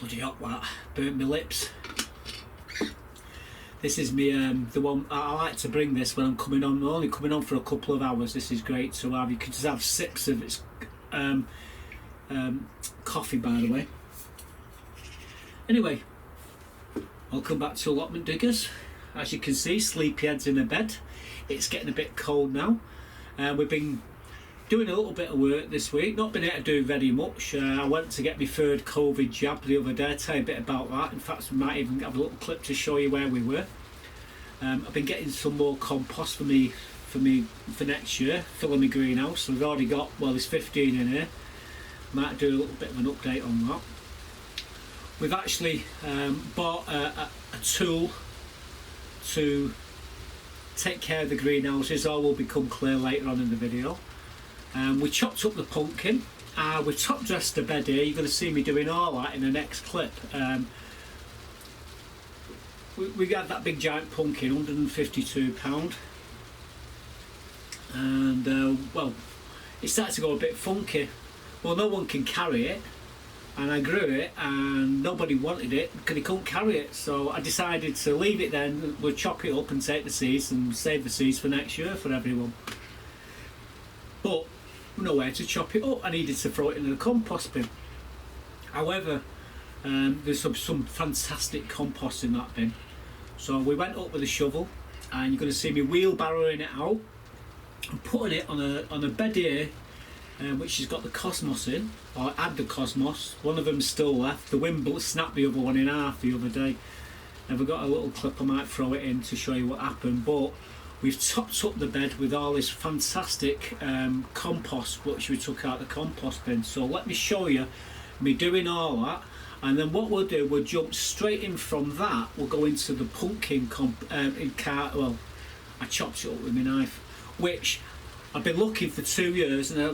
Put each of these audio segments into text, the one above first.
bloody hot that, burnt my lips. This is me, the one, I like to bring this when I'm coming on. I'm only coming on for a couple of hours. This is great to have. You can just have sips of its coffee, by the way. Anyway, welcome back to Allotment Diggers. As you can see, sleepyhead's in a bed. It's getting a bit cold now. We've been doing a little bit of work this week, not been able to do very much. I went to get my third COVID jab the other day. I'll tell you a bit about that. In fact, we might even have a little clip to show you where we were. I've been getting some more compost for next year, filling my greenhouse. So we've already got, well, there's 15 in here. Might do a little bit of an update on that. We've actually bought a tool to take care of the greenhouses. All will become clear later on in the video. We chopped up the pumpkin. We top dressed the bed here. You're going to see me doing all that in the next clip. We had that big giant pumpkin, £152, and well, it started to go a bit funky. Well, no one can carry it, and I grew it, and nobody wanted it because they couldn't carry it. So I decided to leave it then. We'll chop it up and take the seeds and save the seeds for next year for everyone. But nowhere to chop it up. I needed to throw it in the compost bin. However, there's some fantastic compost in that bin. So we went up with a shovel, and you're going to see me wheelbarrowing it out and putting it on a bed here, which has got the cosmos in, or add the cosmos. One of them's still left. The wind snapped the other one in half the other day. And we've got a little clip I might throw it in to show you what happened. But we've topped up the bed with all this fantastic compost which we took out the compost bin. So let me show you me doing all that, and then what we'll do, we'll jump straight in from that. We'll go into the pumpkin well, I chopped it up with my knife, which I've been looking for 2 years, and I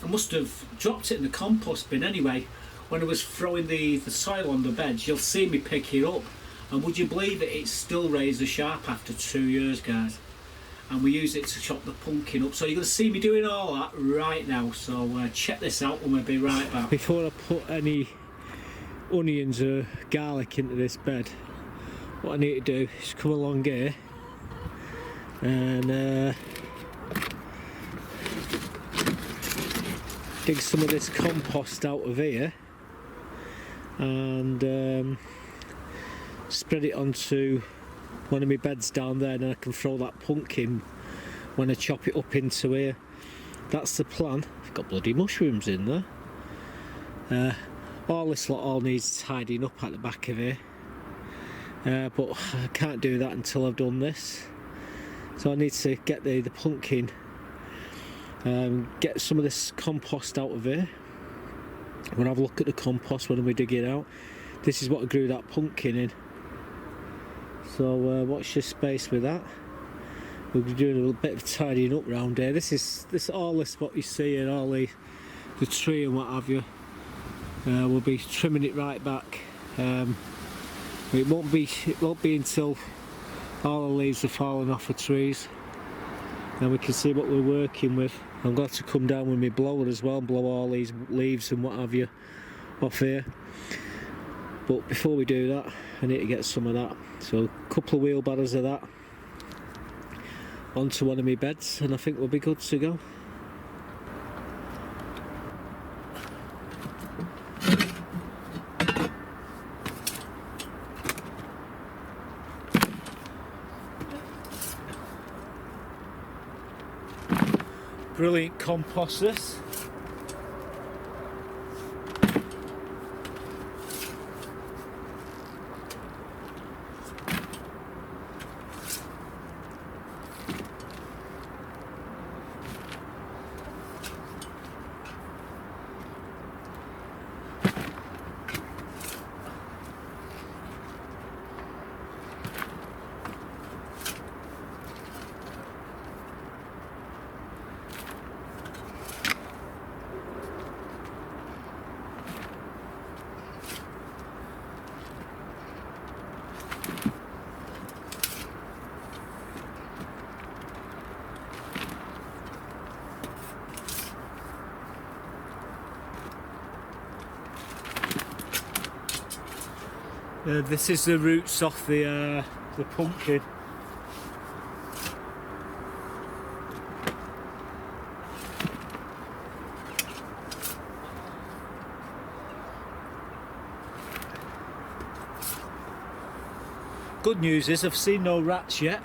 must have dropped it in the compost bin anyway. When I was throwing the soil on the beds, you'll see me pick it up. And would you believe it, it's still razor sharp after 2 years, guys. And we use it to chop the pumpkin up. So you're going to see me doing all that right now. So check this out and we'll be right back. Before I put any onions or garlic into this bed, what I need to do is come along here and dig some of this compost out of here and spread it onto one of my beds down there, and then I can throw that pumpkin when I chop it up into here. That's the plan. I've got bloody mushrooms in there. All this lot all needs tidying up at the back of here, but I can't do that until I've done this. So I need to get the pumpkin, get some of this compost out of here. I'm going to have a look at the compost when we dig it out. This is what I grew that pumpkin in. So watch your space with that. We'll be doing a little bit of tidying up round here. All this what you see and all the tree and what have you. We'll be trimming it right back. It won't be until all the leaves are falling off the trees, and we can see what we're working with. I'm going to come down with my blower as well and blow all these leaves and what have you off here. But before we do that, I need to get some of that. So a couple of wheelbarrows of that onto one of my beds, and I think we'll be good to go. Brilliant compost this. This is the roots off the pumpkin. Good news is I've seen no rats yet.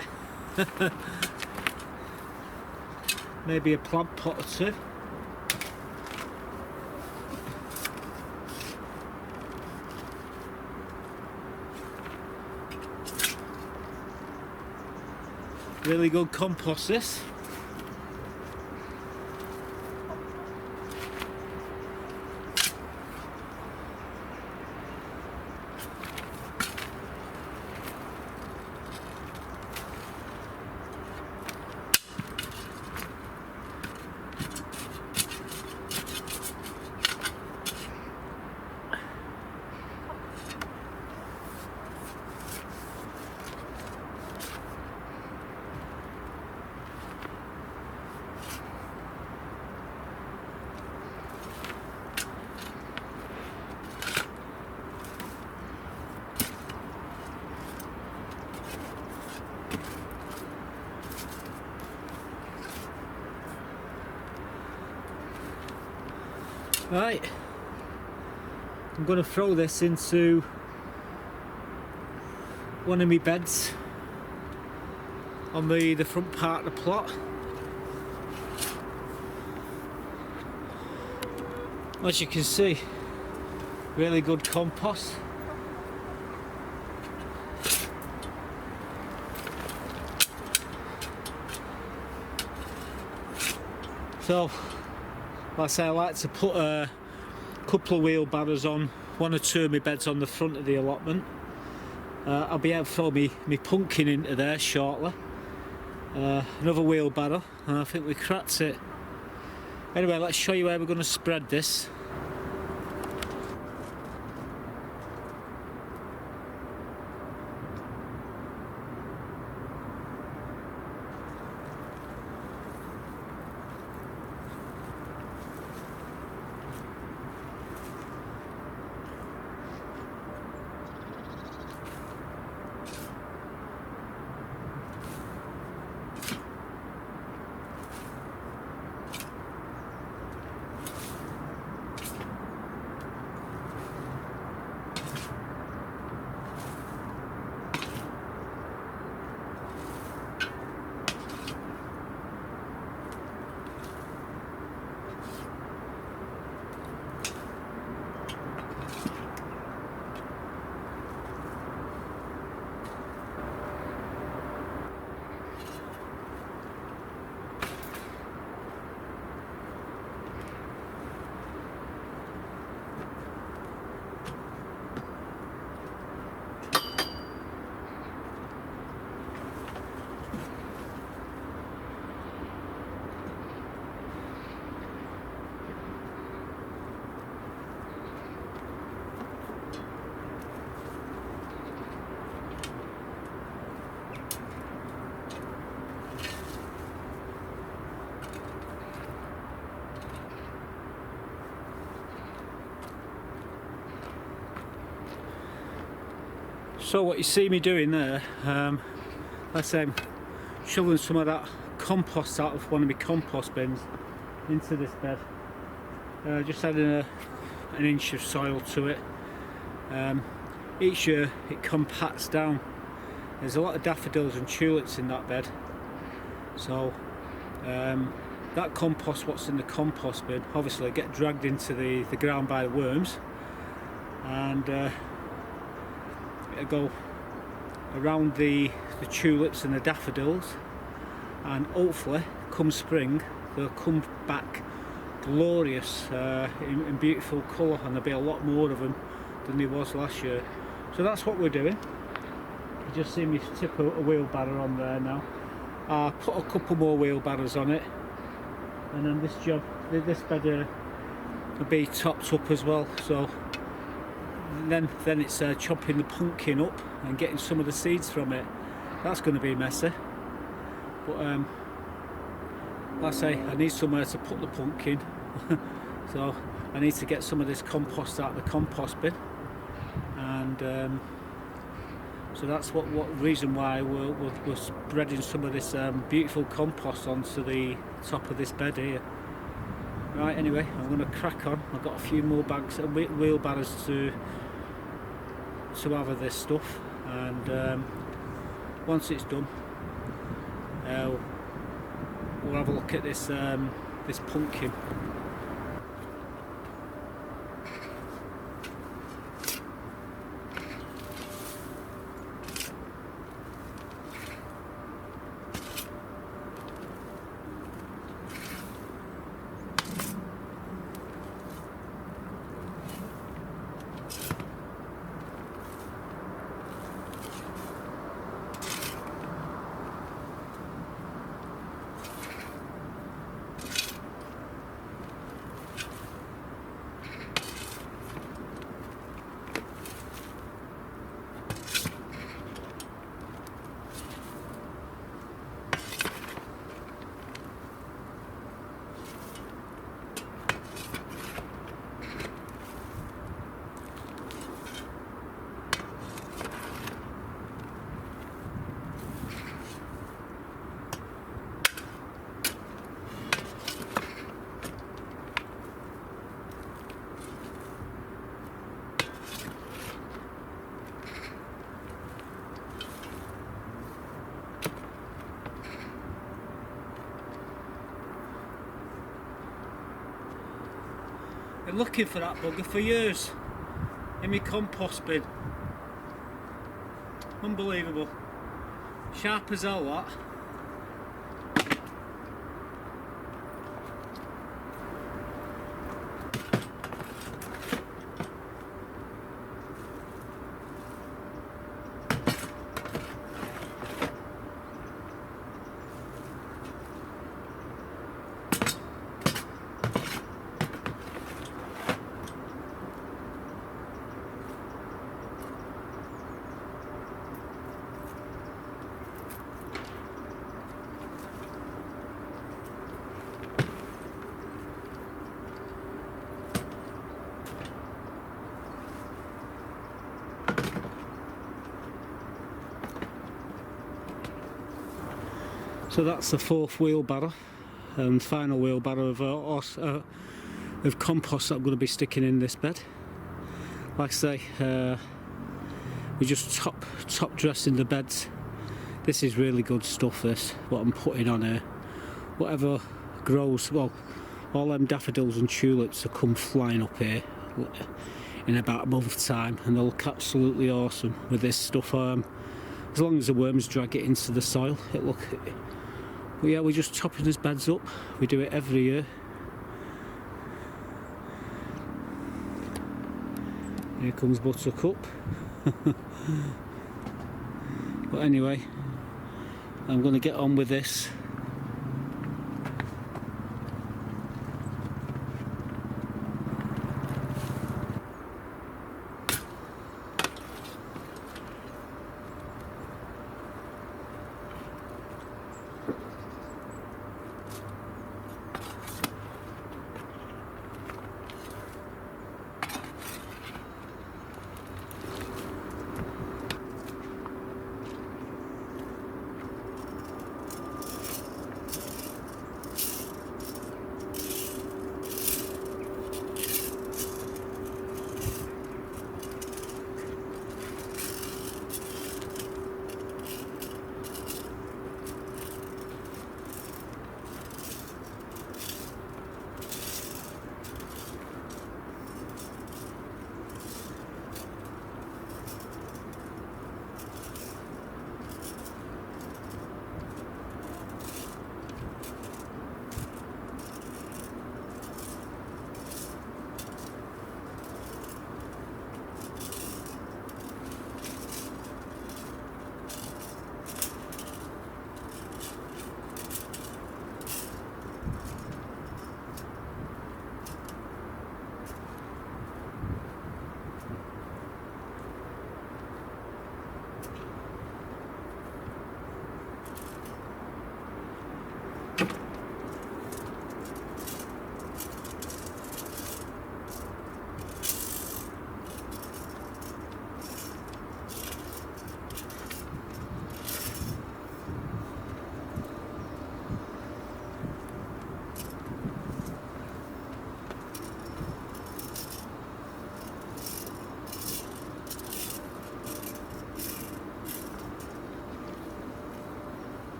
Maybe a plant pot or two. Really good compost this. Right, I'm going to throw this into one of my beds on the front part of the plot. As you can see, really good compost. So, like I say, I like to put a couple of wheelbarrows on, one or two of my beds on the front of the allotment. I'll be able to throw me pumpkin into there shortly. Another wheelbarrow, and I think we cracked it. Anyway, let's show you where we're going to spread this. So what you see me doing there, let's say I'm shoveling some of that compost out of one of my compost bins into this bed. Just adding an inch of soil to it. Each year it compacts down. There's a lot of daffodils and tulips in that bed. So that compost, what's in the compost bin, obviously get dragged into the ground by the worms, and it'll go around the tulips and the daffodils, and hopefully come spring they'll come back glorious in beautiful colour, and there'll be a lot more of them than there was last year. So that's what we're doing. You just see me tip a wheelbarrow on there now. I'll put a couple more wheelbarrows on it, and then this bed will be topped up as well. So then it's chopping the pumpkin up and getting some of the seeds from it. That's going to be messy, but like I say, I need somewhere to put the pumpkin. So I need to get some of this compost out of the compost bin, and So that's what reason why we're spreading some of this beautiful compost onto the top of this bed here. Right, anyway, I'm going to crack on. I've got a few more bags and wheelbarrows to have of this stuff, and once it's done, we'll have a look at this this pumpkin. Been looking for that bugger for years in my compost bin. Unbelievable. Sharp as hell, that. So that's the fourth wheelbarrow and final wheelbarrow of compost that I'm going to be sticking in this bed. Like I say, we're just top dressing the beds. This is really good stuff, this, what I'm putting on here. Whatever grows, well, all them daffodils and tulips will come flying up here in about a month's time, and they'll look absolutely awesome with this stuff. As long as the worms drag it into the soil, but yeah, we're just topping these beds up. We do it every year. Here comes Buttercup. But anyway, I'm going to get on with this.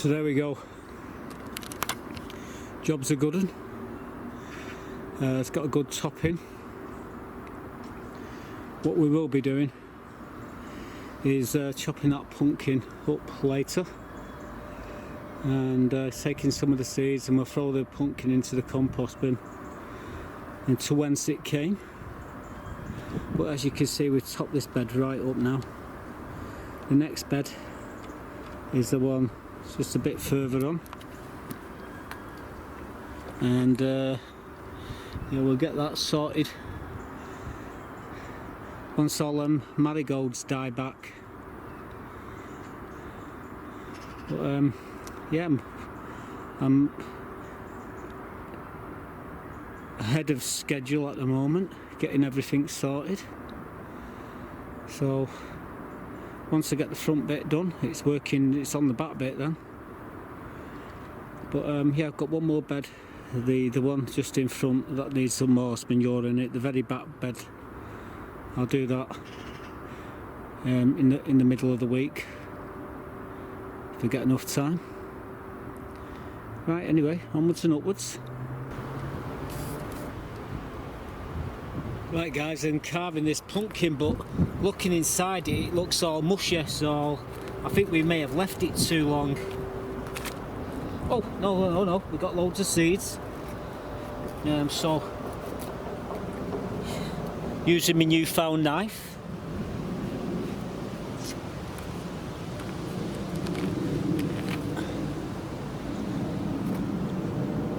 So there we go. Job's a good one. It's got a good topping. What we will be doing is chopping that pumpkin up later and taking some of the seeds, and we'll throw the pumpkin into the compost bin and to whence it came. But as you can see, we've topped this bed right up now. The next bed is the one just a bit further on, and yeah, we'll get that sorted once all them marigolds die back. But yeah, I'm ahead of schedule at the moment, getting everything sorted. So once I get the front bit done, it's working, it's on the back bit then. But yeah, I've got one more bed, the one just in front that needs some more manure in it, the very back bed. I'll do that in the middle of the week if we get enough time. Right, anyway, onwards and upwards. Right guys, I'm carving this pumpkin, but looking inside it, it looks all mushy, so I think we may have left it too long. Oh, no, we've got loads of seeds. So, using my newfound knife.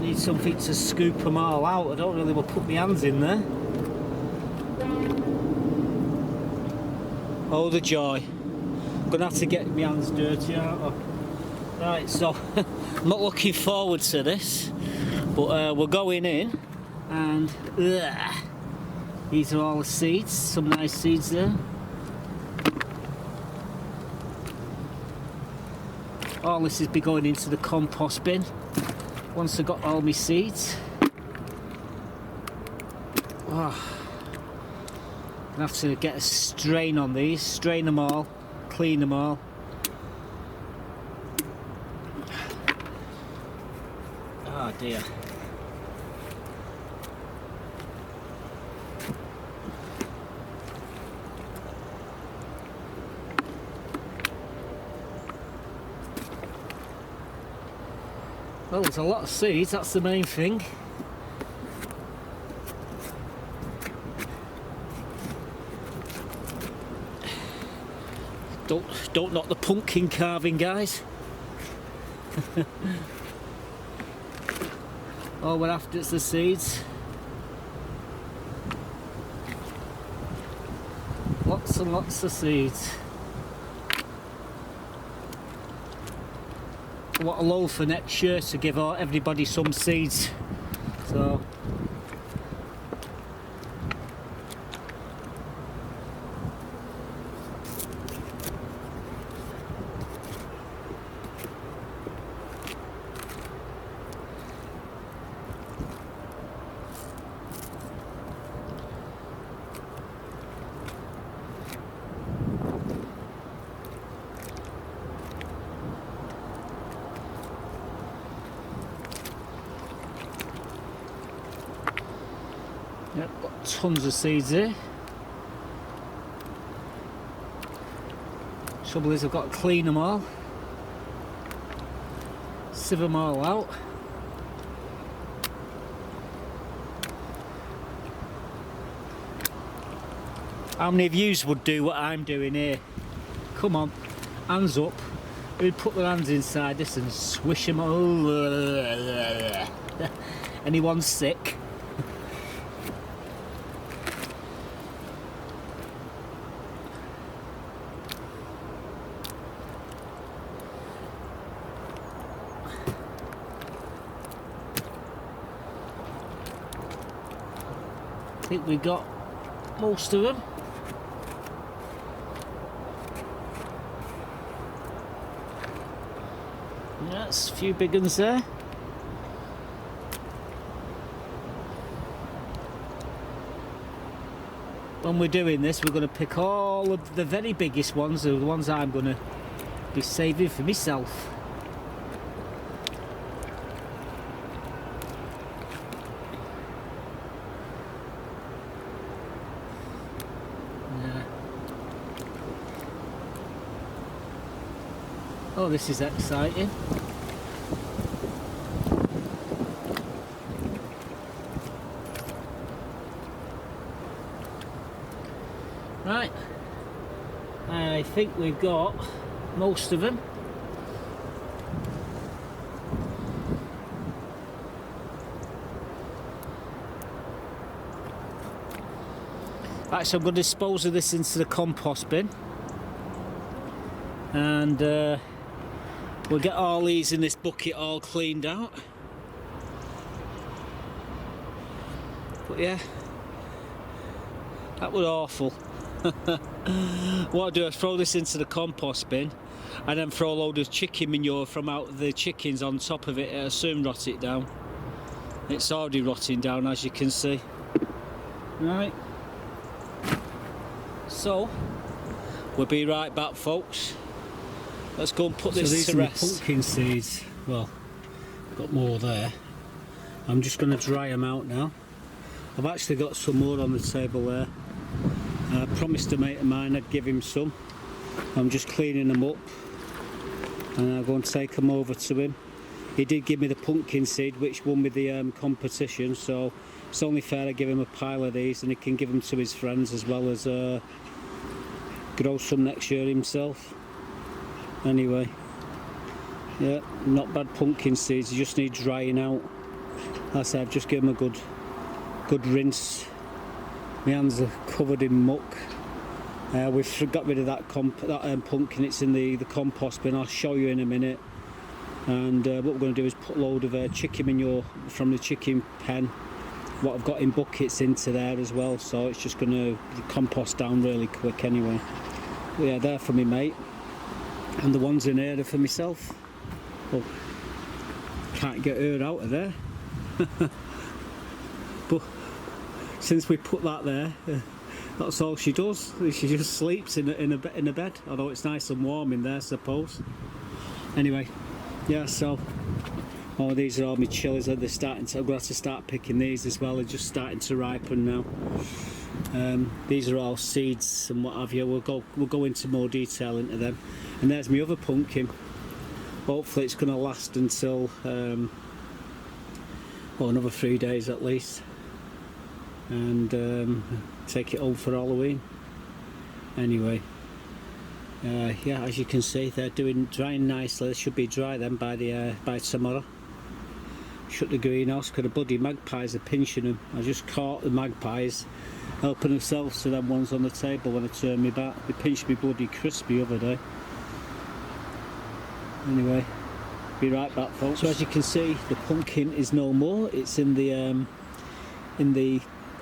Need something to scoop them all out. I don't really want to put my hands in there. Oh, the joy. I'm gonna have to get my hands dirty, aren't I? Right, so I'm not looking forward to this, but we're going in, and these are all the seeds, some nice seeds there. All this is be going into the compost bin once I got all my seeds. Oh. I have to get a strain on these, strain them all, clean them all. Oh dear. Well, there's a lot of seeds, that's the main thing. Don't knock the pumpkin carving, guys. All we're after is the seeds. Lots and lots of seeds. What a load for next year to give everybody some seeds. So. Yep, got tons of seeds here. Trouble is I've got to clean them all, sieve them all out. How many of yous would do what I'm doing here? Come on, hands up. Who'd put their hands inside this and swish them all? Anyone sick? I think we got most of them. Yes, a few big ones there. When we're doing this, we're going to pick all of the very biggest ones, the ones I'm going to be saving for myself. Oh, this is exciting. Right, I think we've got most of them. Right, so I'm going to dispose of this into the compost bin, and we'll get all these in this bucket all cleaned out. But yeah, that was awful. What I do is throw this into the compost bin and then throw a load of chicken manure from out the chickens on top of it. It'll soon rot it down. It's already rotting down, as you can see. Right, so we'll be right back, folks. Let's go and put this to rest. These are pumpkin seeds. Well, got more there. I'm just going to dry them out now. I've actually got some more on the table there. I promised a mate of mine I'd give him some. I'm just cleaning them up and I'll go and take them over to him. He did give me the pumpkin seed which won me the competition, so it's only fair I give him a pile of these and he can give them to his friends as well as grow some next year himself. Anyway, yeah, not bad pumpkin seeds, you just need drying out. Like I said, I've just given them a good rinse. My hands are covered in muck. We've got rid of that pumpkin, it's in the compost bin, I'll show you in a minute. And what we're going to do is put a load of chicken manure from the chicken pen, what I've got in buckets, into there as well, so it's just going to compost down really quick anyway. But yeah, they're for me mate, and the ones in here are for myself. Well, can't get her out of there. But since we put that there, that's all she does. She just sleeps in a bed, although it's nice and warm in there, I suppose. Anyway, yeah, so these are all my chilies. They're starting to, I'm going to have to start picking these as well. They're just starting to ripen now. These are all seeds and what have you. We'll go into more detail into them. And there's my other pumpkin. Hopefully it's going to last until well, another 3 days at least, and take it home for Halloween. Anyway, yeah, as you can see, they're drying nicely. They should be dry then by tomorrow. Shut the greenhouse because the bloody magpies are pinching them. I just caught the magpies helping themselves to them ones on the table when I turned me back. They pinched me bloody crispy the other day. Anyway, be right back, folks. So as you can see, the pumpkin is no more. It's in the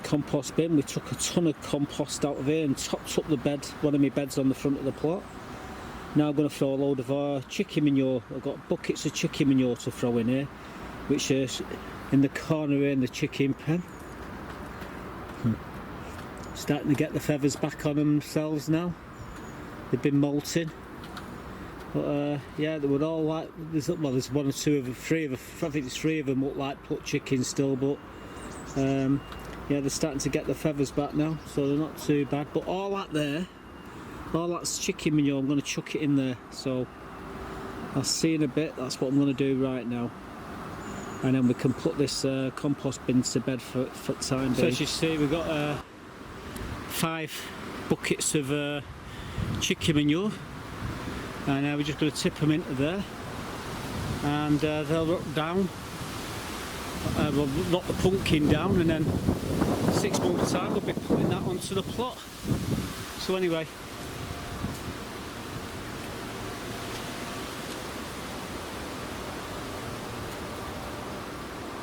compost bin. We took a ton of compost out of here and topped up the bed, one of my beds on the front of the plot. Now I'm going to throw a load of chicken manure. I've got buckets of chicken manure to throw in here, which is in the corner here in the chicken pen. Starting to get the feathers back on themselves now. They've been molting. But yeah, they were all like, there's one or two of them, I think it's three of them look like plucked chickens still, but yeah, they're starting to get the feathers back now, so they're not too bad. But all that there, all that's chicken manure, I'm going to chuck it in there, so I'll see you in a bit. That's what I'm going to do right now, and then we can put this compost bin to bed for time being. So as you see, we've got 5 buckets of chicken manure, and we're just going to tip them into there, and they'll rot down. We'll knock the pumpkin down, and then 6 months time we'll be putting that onto the plot. So anyway,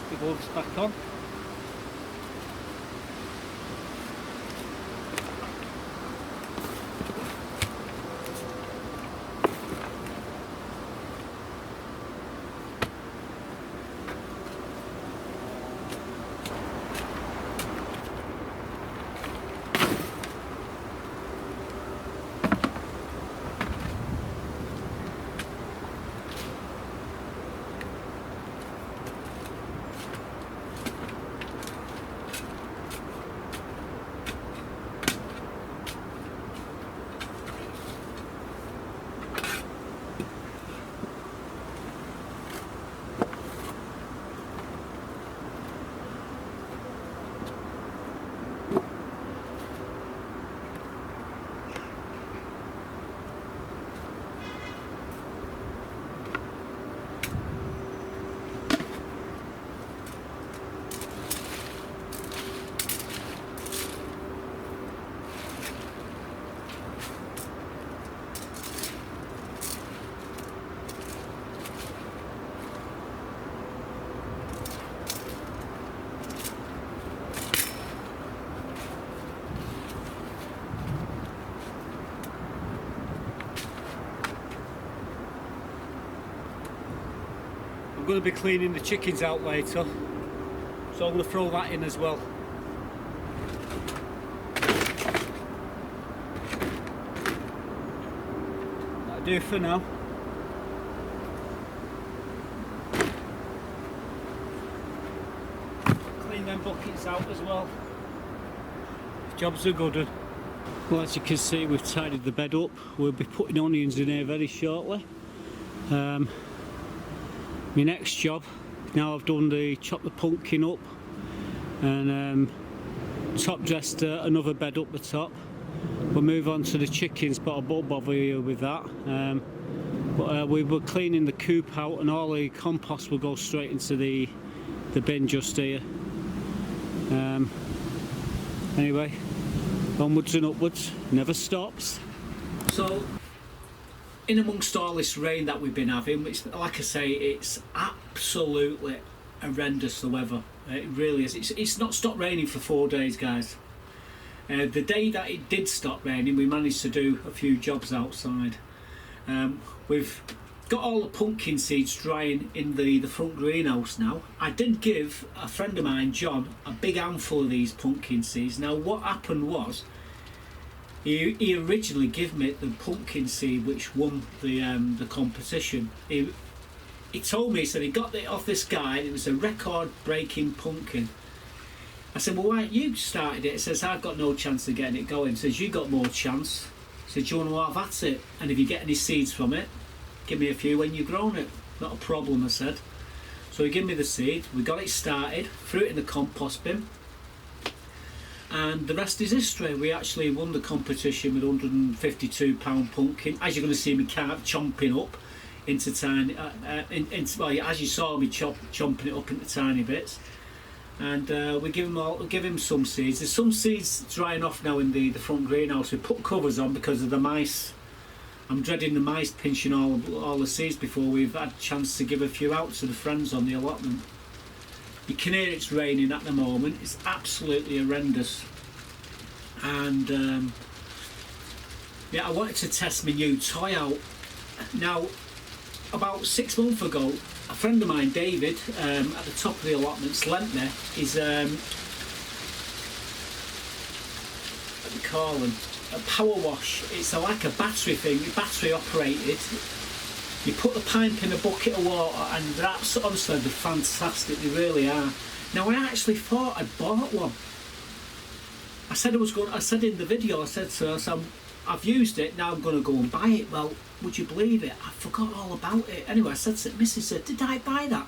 the gloves back on. going to be cleaning the chickens out later, so I'm going to throw that in as well. That'll do for now. Clean them buckets out as well. Jobs are good. Well, as you can see, we've tidied the bed up. We'll be putting onions in here very shortly. My next job, now I've done the chop the pumpkin up and top dressed another bed up the top. We'll move on to the chickens, but I won't bother you with that. We were cleaning the coop out, and all the compost will go straight into the bin just here. Anyway, onwards and upwards, never stops. So, in amongst all this rain that we've been having, which, like I say, it's absolutely horrendous, the weather. It really is. It's not stopped raining for 4 days, guys. The day that it did stop raining, we managed to do a few jobs outside. We've got all the pumpkin seeds drying in the front greenhouse now. I did give a friend of mine, John, a big handful of these pumpkin seeds. Now what happened was, he originally gave me the pumpkin seed which won the competition. He told me, he said he got it off this guy, and it was a record-breaking pumpkin. I said, well, why you started it? He says, I've got no chance of getting it going. He says, you got more chance. He said, do you want to have at it? And if you get any seeds from it, give me a few when you've grown it. Not a problem, I said. So he gave me the seed, we got it started, threw it in the compost bin, and the rest is history. We actually won the competition with £152 pumpkin. As you're going to see me chomping up into tiny, well, as you saw me chomping it up into tiny bits. And we give him some seeds. There's some seeds drying off now in the front greenhouse. We put covers on because of the mice. I'm dreading the mice pinching all the seeds before we've had a chance to give a few out to the friends on the allotment. You can hear it's raining at the moment. It's absolutely horrendous. And yeah, I wanted to test my new toy out. Now, about 6 months ago, a friend of mine, David, at the top of the allotments, lent me his, what do you call them? A power wash. It's like a battery thing, battery operated. You put the pipe in a bucket of water, and they're honestly, they're fantastic, they really are. Now, I actually thought I'd bought one. I said in the video, I said to her, so I've used it, now I'm going to go and buy it. Well, would you believe it? I forgot all about it. Anyway, I said to Mrs. Did I buy that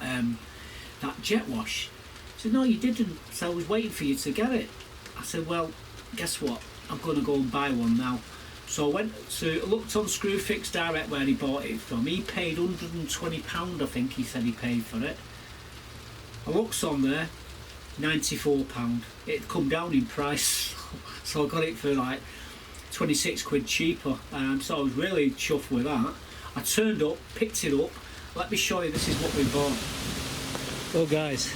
jet wash? She said, no, you didn't. So I was waiting for you to get it. I said, well, guess what? I'm going to go and buy one now. So I looked on Screwfix Direct where he bought it from. He paid £120, I think he said he paid for it. I looked on there, £94. It'd come down in price. So I got it for like 26 quid cheaper. So I was really chuffed with that. I turned up, picked it up. Let me show you, this is what we bought. Well guys,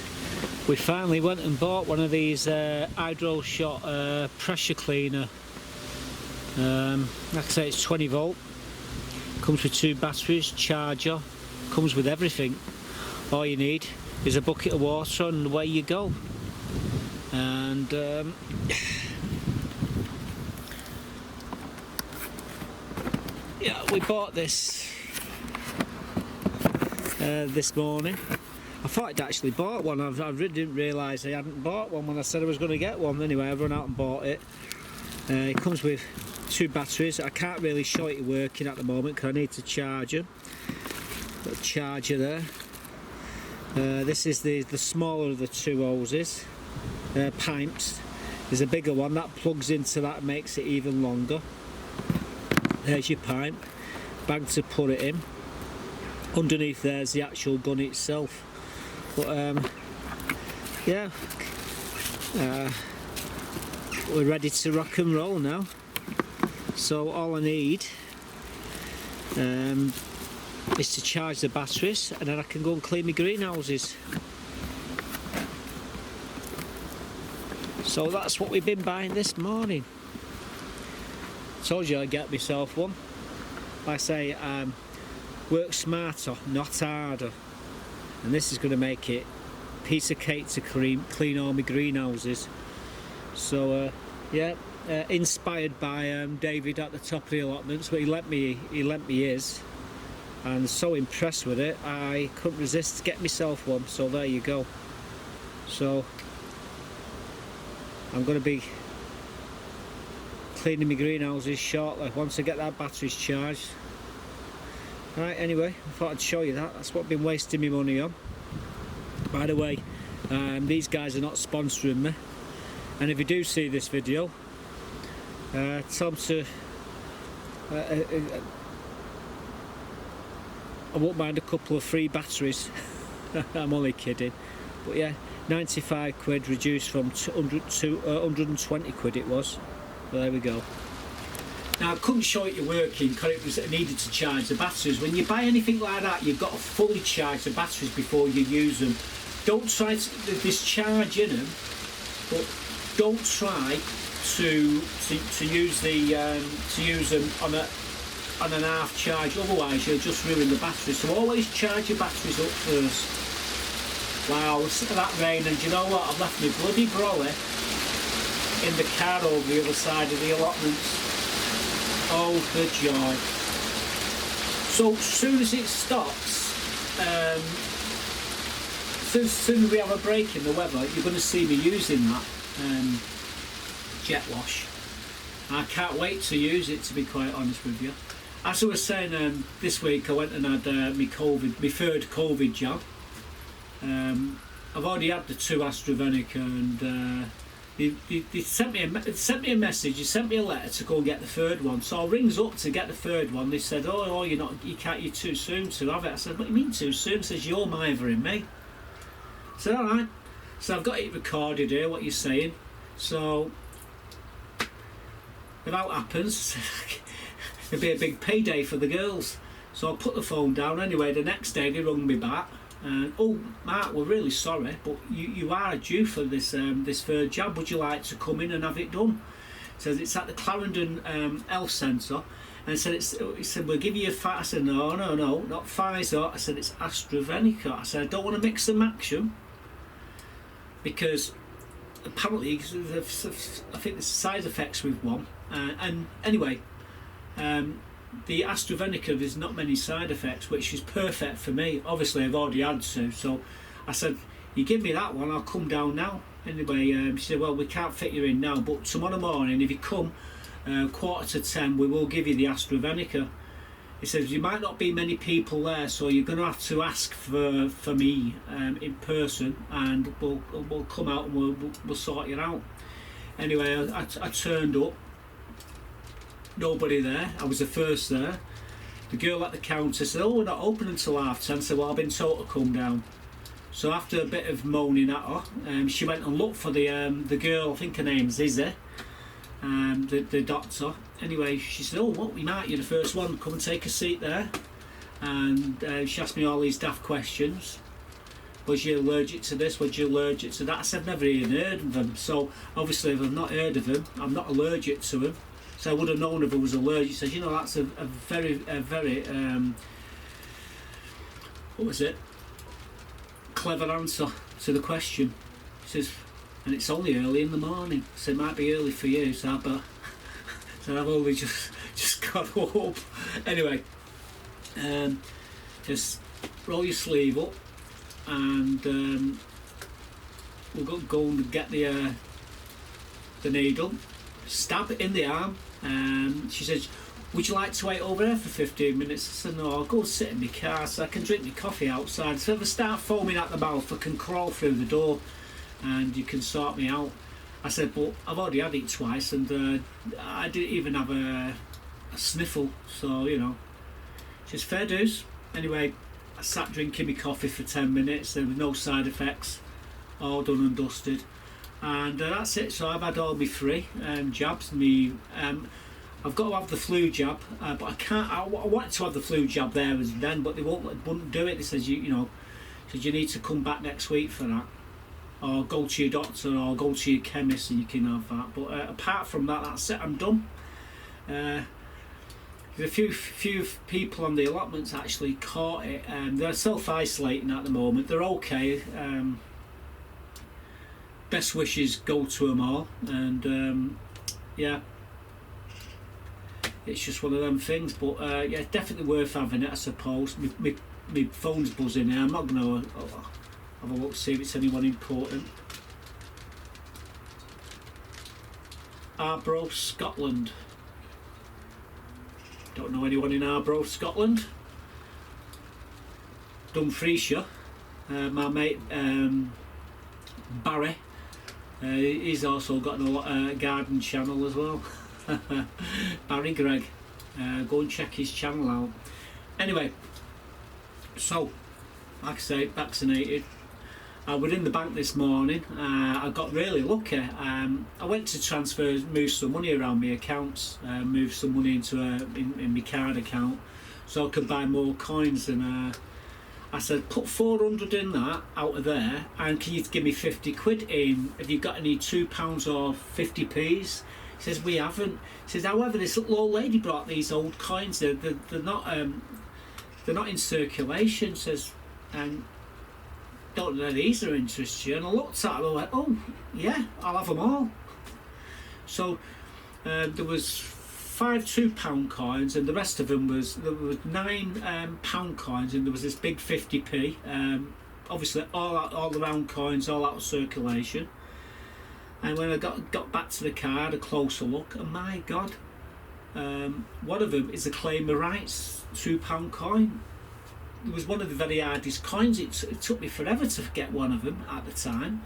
we finally went and bought one of these hydro shot pressure cleaner. Like I say, it's 20 volt. Comes with 2 batteries, charger. Comes with everything. All you need is a bucket of water and away you go. And yeah, we bought this this morning. I thought I'd actually bought one. I really didn't realise I hadn't bought one when I said I was going to get one. Anyway, I've run out and bought it. It comes with 2 batteries. I can't really show it working at the moment because I need to charge them. Got a charger there. This is the smaller of the 2 hoses, pipes. There's a bigger one that plugs into that and makes it even longer. There's your pipe, bag to put it in. Underneath there's the actual gun itself. But yeah, we're ready to rock and roll now. So all I need is to charge the batteries, and then I can go and clean my greenhouses. So that's what we've been buying this morning. Told you I'd get myself one. Like I say, work smarter, not harder. and this is going to make it piece of cake to clean all my greenhouses. So yeah, inspired by David at the top of the allotments, but he lent me his, and so impressed with it I couldn't resist to get myself one. So there you go. So I'm going to be cleaning my greenhouses shortly once I get that batteries charged. Right, anyway, I thought I'd show you that. That's what I've been wasting my money on. By the way, these guys are not sponsoring me, and if you do see this video, tell them to I won't mind a couple of free batteries. I'm only kidding, but yeah, 95 quid reduced from 200 to 120 quid it was. But there we go. Now I couldn't show it you working because it needed to charge the batteries. When you buy anything like that, you've got to fully charge the batteries before you use them. Don't try to, there's charge in them, but don't try to use them on an half charge. Otherwise, you'll just ruin the battery. So always charge your batteries up first. Wow, listen to that rain, and do you know what? I've left my bloody brolly in the car over the other side of the allotments. Oh, the joy. So as soon as it stops, as soon as we have a break in the weather, you're going to see me using that jet wash. I can't wait to use it, to be quite honest with you. As I was saying, this week I went and had my third COVID jab. I've already had the 2 AstraZeneca, and they sent me a message. They sent me a letter to go and get the third one. So I rings up to get the third one. They said, "Oh, you're too soon to have it." I said, "What do you mean too soon?" He says, "You're mithering me." I said, "All right." So I've got it recorded here, what you're saying. So if that happens, it'll be a big payday for the girls. So I put the phone down. Anyway, the next day they rung me back. And, "Oh, Mark, we're really sorry, but you are due for this third jab. Would you like to come in and have it done?" Says it's at the Clarendon Health Centre, and he said we'll give you I said no, not Pfizer. I said it's AstraZeneca. I said I don't want to mix and match them, because apparently I think there's side effects with one. And anyway, the AstraZeneca, there's not many side effects, which is perfect for me. Obviously I've already had 2, so I said, "You give me that one, I'll come down now." Anyway, she said, "Well, we can't fit you in now, but tomorrow morning if you come 9:45, we will give you the AstraZeneca." He says, "You might not be many people there, so you're going to have to ask for me in person, and we'll come out and we'll sort you out." Anyway, I turned up. Nobody there. I was the first there. The girl at the counter said, "Oh, we're not open until 10:30. I said, "Well, I've been told to come down." So after a bit of moaning at her, she went and looked for the girl. I think her name's Izzy, the doctor. Anyway, she said, "Oh, what, you're the first one. Come and take a seat there." And she asked me all these daft questions. Was you allergic to this? Was you allergic to that? I said, "I've never even heard of them." So obviously, if I've not heard of them, I'm not allergic to them. So I would have known if I was allergic. She says, "You know, that's a very what was it? Clever answer to the question." She says, "And it's only early in the morning." I said, "It might be early for you, so I've only just got up." Anyway, just roll your sleeve up, and we'll go and get the needle, stab it in the arm. She says, "Would you like to wait over there for 15 minutes? I said, "No, I'll go and sit in my car so I can drink my coffee outside. So if I start foaming at the mouth, I can crawl through the door and you can sort me out." I said, "But I've already had it twice, and I didn't even have a sniffle, so you know." She says, "Fair dues." Anyway, I sat drinking my coffee for 10 minutes. There was no side effects, all done and dusted. And that's it. So I've had all my 3 jabs. I've got to have the flu jab, but I can't. I wanted to have the flu jab there as then, but they wouldn't do it. They said you need to come back next week for that, or go to your doctor, or go to your chemist, and you can have that. But apart from that, that's it. I'm done. There's a few people on the allotments actually caught it. They're self-isolating at the moment. They're okay. Best wishes go to them all, and yeah, it's just one of them things. But yeah, definitely worth having it, I suppose. My phone's buzzing now. I'm not going to have a look to see if it's anyone important. Arbroath, Scotland. Don't know anyone in Arbroath, Scotland. Dumfriesshire. My mate Barry. He's also got a garden channel as well. Barry Gregg. Go and check his channel out. Anyway, so like I say, vaccinated. I was in the bank this morning. I got really lucky. I went to move some money around my accounts, move some money into in my card account, so I could buy more coins. And I said, put 400 in that out of there, and can you give me 50 quid in? Have you got any £2 or 50p's? He says, we haven't. He says, however, this little old lady brought these old coins. They're not in circulation. Says, and don't know these are interest you. And I looked at them and went, oh yeah, I'll have them all. So there was 5 £2 coins, and the rest of them there was 9 pound coins, and there was this big 50p. Obviously all the round coins all out of circulation. And when I got back to the card, a closer look, and my God, one of them is a claim of rights £2 coin. It was one of the very hardest coins. It took me forever to get one of them at the time,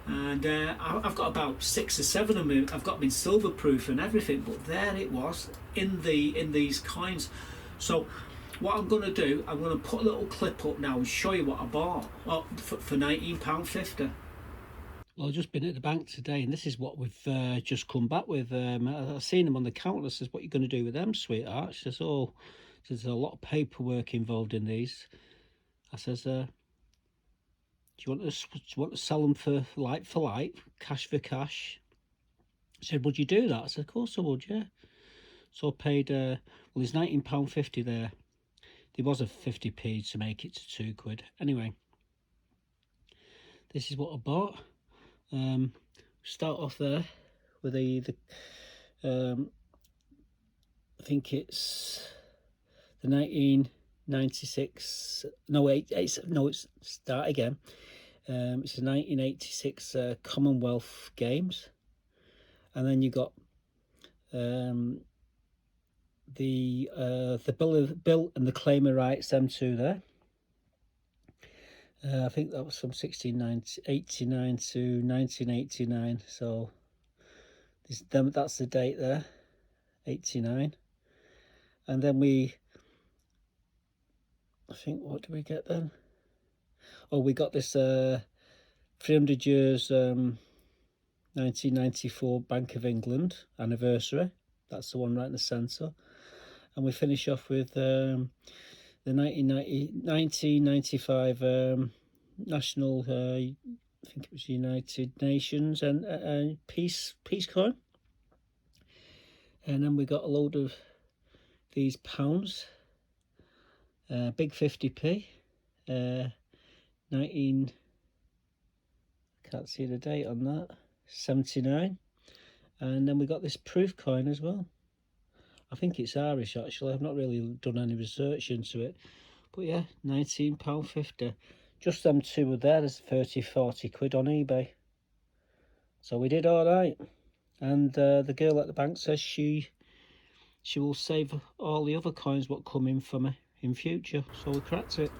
and I've got about 6 or 7 of them. I've got them in silver proof and everything, but there it was in these coins. So what I'm going to do, I'm going to put a little clip up now and show you what I bought for £19.50. Well, I've just been at the bank today, and this is what we've just come back with. I've seen them on the counter. I says, what are you going to do with them, sweetheart? She says, oh, there's a lot of paperwork involved in these. I says, do you want to sell them for like, cash for cash? She said, would you do that? I said, of course I would, yeah. So I paid, well, there's £19.50 there. There was a 50p to make it to 2 quid. Anyway, this is what I bought. Start off there with the I think it's the 1996, it's start again. It's the 1986 Commonwealth Games, and then you got the bill and the claim of rights, them two there. I think that was from 1689 to 1989, so that's the date there, 89. And then I think, what did we get then? Oh, we got this 300 years 1994 Bank of England anniversary. That's the one right in the centre. And we finish off with the 1995 National, I think it was United Nations and peace coin. And then we got a load of these pounds, big 50p, 19, can't see the date on that, 79. And then we got this proof coin as well. I think it's Irish actually. I've not really done any research into it, but yeah, £19.50. Just them two were there. There's 30-40 quid on eBay, so we did all right. And the girl at the bank says she will save all the other coins what come in for me in future, so we cracked it.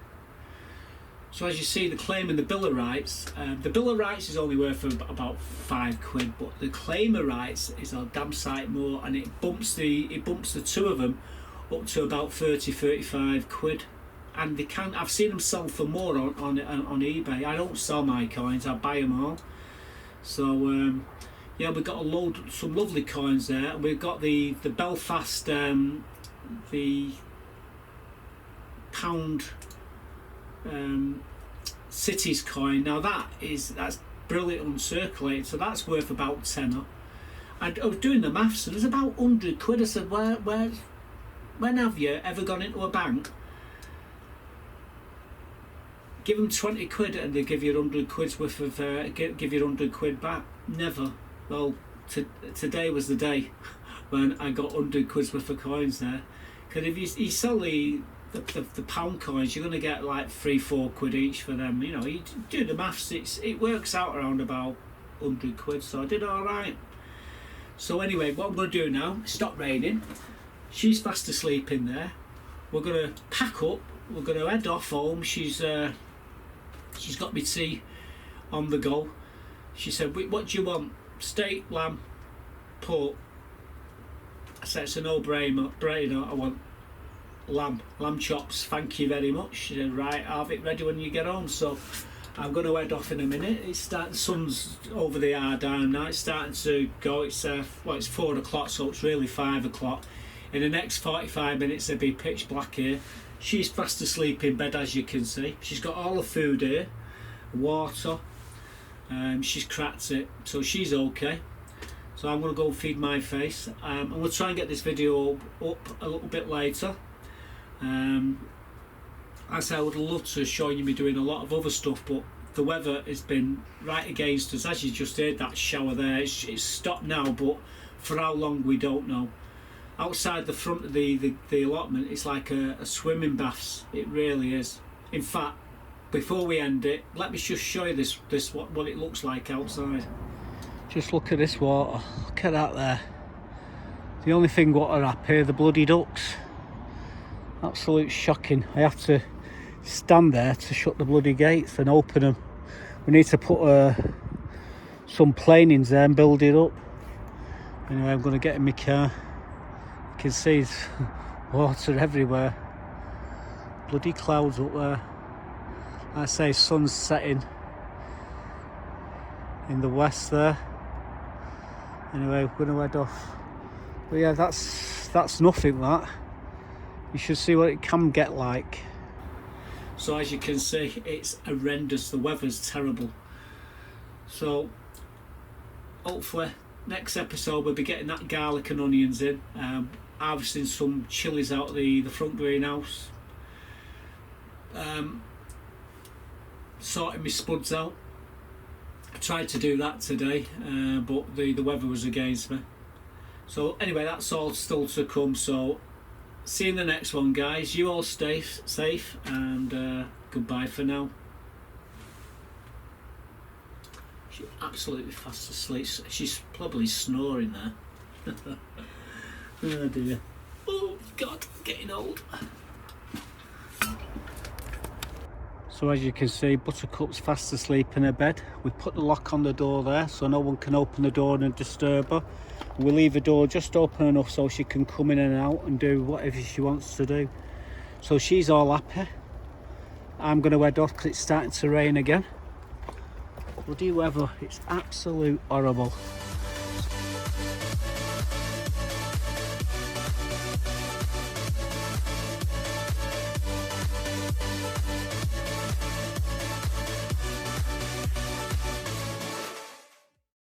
So as you see, the claim and the bill of rights, the bill of rights is only worth about 5 quid, but the claim of rights is a damn sight more, and it bumps the two of them up to about 30-35 quid. And I've seen them sell for more on eBay. I don't sell my coins, I buy them all. So yeah, we've got some lovely coins there. We've got the Belfast, the pound cities coin. Now that's brilliant uncirculated, so that's worth about tenner. I was doing the maths, and there's about 100 quid. I said, where when have you ever gone into a bank, give them 20 quid and they give you 100 quid's worth of give you 100 quid back? Never. Well, today was the day when I got 100 quid's worth of coins there. Because if you sell the pound coins, you're going to get like 3-4 quid each for them. You know, you do the maths, it works out around about 100 quid, so I did alright. So anyway, what I'm going to do now, it stopped raining, she's fast asleep in there, we're going to pack up, we're going to head off home. She's got me tea on the go. She said, what do you want? Steak, lamb, pork? I said, it's a no-brainer, I want lamb chops, thank you very much. She said, right, I'll have it ready when you get home. So I'm going to head off in a minute. The sun's over the Ardown now, it's starting to go. It's 4 o'clock, so it's really 5 o'clock. In the next 45 minutes it'll be pitch black here. She's fast asleep in bed, as you can see. She's got all the food here, water, she's cracked it, so she's okay. So I'm going to go and feed my face. I'm going to try and get this video up a little bit later. As I would love to show you me doing a lot of other stuff, but the weather has been right against us. As you just heard that shower there, it's stopped now, but for how long we don't know. Outside the front of the allotment, it's like a swimming baths. It really is. In fact, before we end it, let me just show you this what it looks like outside. Just look at this water. Look at that there. The only thing water up here, the bloody ducks. Absolute shocking. I have to stand there to shut the bloody gates and open them. We need to put some planings there and build it up. Anyway, I'm going to get in my car. You can see there's water everywhere. Bloody clouds up there. I say sun's setting in the west there. Anyway, we're going to head off. But yeah, that's nothing, that. You should see what it can get like. So as you can see, it's horrendous. The weather's terrible. So hopefully next episode we'll be getting that garlic and onions in, harvesting some chilies out of the front greenhouse, sorting my spuds out. I tried to do that today, but the weather was against me. So anyway, that's all still to come. So see you in the next one, guys. You all stay safe, and goodbye for now. She's absolutely fast asleep. She's probably snoring there. Oh dear. Oh God, getting old. So as you can see, Buttercup's fast asleep in her bed. We put the lock on the door there so no one can open the door and disturb her. We leave the door just open enough so she can come in and out and do whatever she wants to do. So she's all happy. I'm going to head off because it's starting to rain again. Bloody weather, it's absolute horrible.